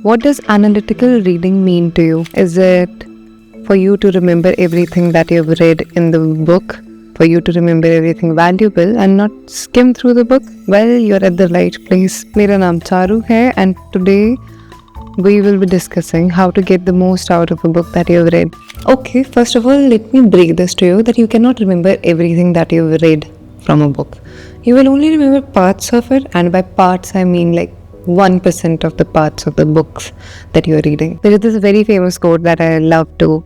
What does analytical reading mean to you? Is it for you to remember everything that you've read in the book? For you to remember everything valuable and not skim through the book? Well, you're at the right place. मेरा नाम चारू है and today we will be discussing how to get the most out of a book that you've read. Okay, first of all, let me break this to you that you cannot remember everything that you've read from a book. You will only remember parts of it, and by parts I mean like 1% of the parts of the books that you're reading. There is this very famous quote that I love to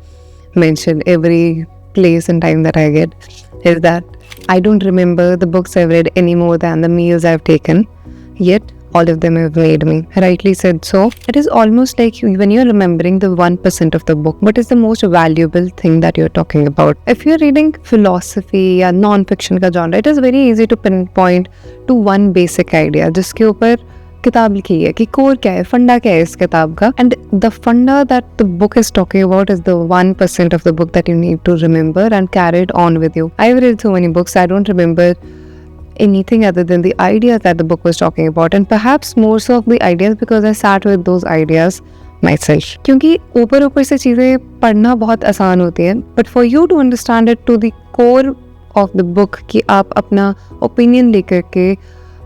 mention every place and time that I get, is that I don't remember the books I've read any more than the meals I've taken, yet all of them have made me. Rightly said so. It is almost like when you're remembering the 1% of the book, what is the most valuable thing that you're talking about? If you're reading philosophy or non-fiction का genre, it is very easy to pinpoint to one basic idea, जिसके ऊपर किताब लिखी है कि core क्या है, फंडा क्या है इस किताब का, and the funda that the book is talking about is the 1% of the book that you need to remember and carry it on with you. I've read so many books, I don't remember anything other than the ideas that the book was talking about, and perhaps more so of the ideas because I sat with those ideas myself. क्योंकि ऊपर ऊपर से चीज़ें पढ़ना बहुत आसान होती है, but for you to understand it to the core of the book कि आप अपना opinion लेकर के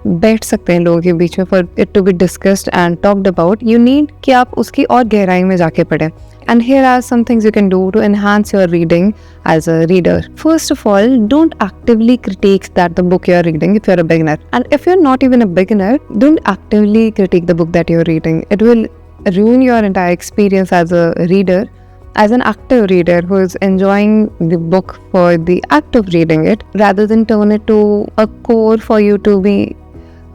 बैठ सकते हैं लोगों के बीच में for it to be discussed and talked about, you need कि आप उसकी और गहराई में जाके पढ़ें. And here are some things you can do to enhance your reading as a reader. First of all, don't actively critique that the book you're reading if you're a beginner. And if you're not even a beginner, don't actively critique the book that you're reading. It will ruin your entire experience as a reader, as an active reader who is enjoying the book for the act of reading it, rather than turn it to a core for you to be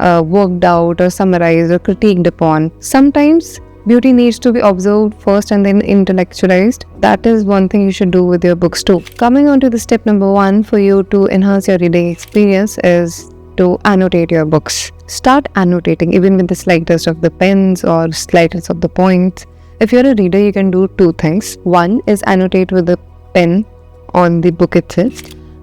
worked out or summarized or critiqued upon. Sometimes beauty needs to be observed first and then intellectualized. That is one thing you should do with your books too. Coming on to the step number 1 for you to enhance your reading experience is to annotate your books. Start annotating even with the slightest of the pens or slightest of the points. If you're a reader, you can do 2 things. One is annotate with a pen on the book itself.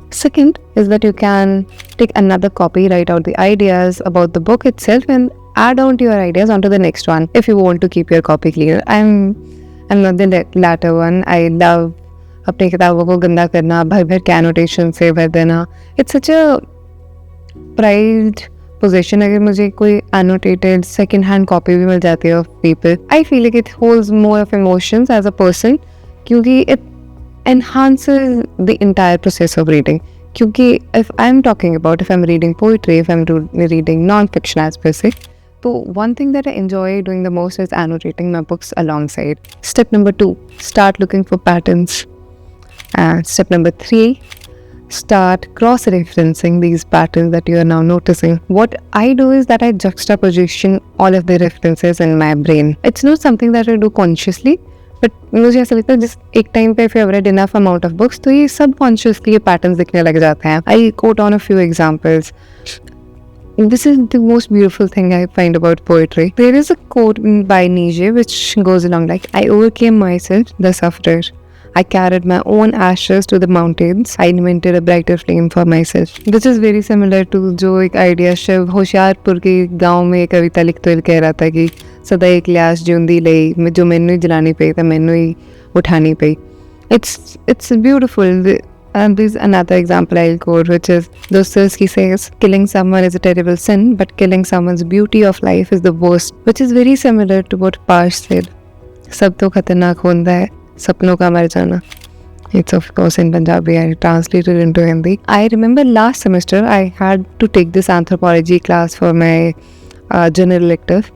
Second is that you can take another copy, write out the ideas about the book itself and add on to your ideas onto the next one if you want to keep your copy clear. I'm not the latter one. I love अपनी किताबों को गंदा करना, भर भर के annotation से भर देना. It's such a pride possession अगर मुझे कोई annotated second hand copy भी मिल जाती है of people. I feel like it holds more of emotions as a person क्योंकि it enhances the entire process of reading. क्योंकि if I'm reading poetry, if I'm reading non-fiction as per se, so one thing that I enjoy doing the most is annotating my books alongside. Step number 2, start looking for patterns. And step number 3, start cross-referencing these patterns that you are now noticing. What I do is that I juxtaposition all of the references in my brain. It's not something that I do consciously, but मुझे ऐसा लगता है जिस एक time पे if you have read enough amount of books तो ये subconsciously ये patterns दिखने लग जाते हैं. I quote on a few examples. This is the most beautiful thing I find about poetry. There is a quote by Nietzsche which goes along like, I overcame myself, the sufferer. I carried my own ashes to the mountains. I invented a brighter flame for myself. This is very similar to जो एक idea Shiv Hoshiarpur के गांव में एक कविता लिखते हुए कह रहा था कि सदा एक लाश जिंदी लई जो मैनू ही जलानी पई तो मैनू ही उठानी पई. It's beautiful. And there's another example I'll quote, which is Dostoevsky says, killing someone is a terrible sin, but killing someone's beauty of life is the worst, which is very similar to what Parsh said. सब तो खतरनाक होता है, सपनों का मर जाना. It's of course in Punjabi. I translated into Hindi. I remember last semester I had to take this anthropology class for my general elective.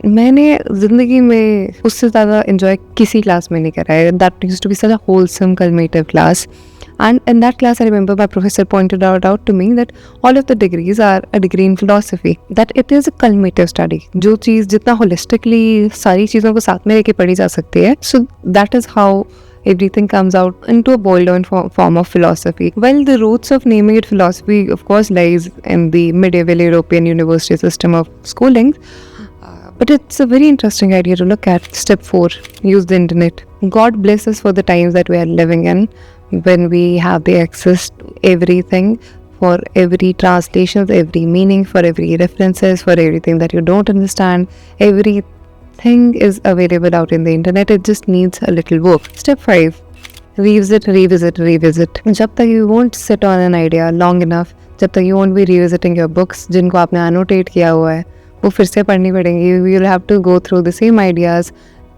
मैंने ज़िंदगी में उससे ज़्यादा enjoy किसी क्लास में नहीं करा है. That used to be such a wholesome, culminative class. And in that class, I remember my professor pointed out to me that all of the degrees are a degree in philosophy. That it is a culminative study. जो चीज़ जितना holistically सारी चीज़ों को साथ में लेके पढ़ी जा सकती है. So that is how everything comes out into a boiled down form of philosophy. Well, the roots of naming it philosophy, of course, lies in the medieval European university system of schooling. But it's a very interesting idea to look at. Step 4, use the internet. God bless us for the times that we are living in, when we have the access to everything, for every translation, every meaning, for every references, for everything that you don't understand, every everything is available out in the internet. It just needs a little work. Step 5. Revisit, revisit, revisit. जब तक you won't sit on an idea long enough, जब तक you won't be revisiting your books जिनको आपने annotate किया हुआ है, वो फिर से पढ़नी पड़ेंगी. You will have to go through the same ideas,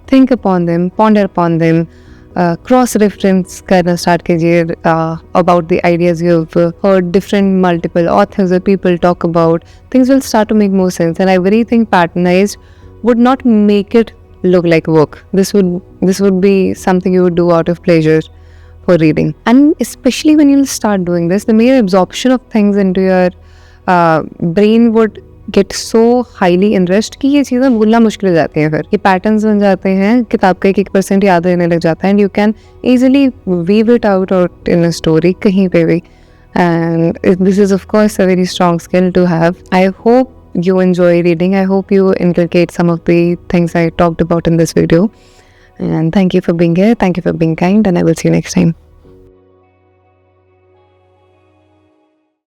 think upon them, ponder upon them, cross-reference करना start कीजिए about the ideas you've heard different multiple authors or people talk about. Things will start to make more sense, and everything patternized would not make it look like work. This would be something you would do out of pleasure for reading. And especially when you'll start doing this, the mere absorption of things into your brain would get so highly enriched कि ये चीज़ें भूलना मुश्किल हो जाती हैं. फिर ये पैटर्न्स बन जाते हैं, किताब का 1% याद रहने लग जाता है, and you can easily weave it out in a story कहीं पे भी. And this is of course a very strong skill to have. I hope you enjoy reading. I hope you inculcate some of the things I talked about in this video. And thank you for being here. Thank you for being kind, and I will see you next time.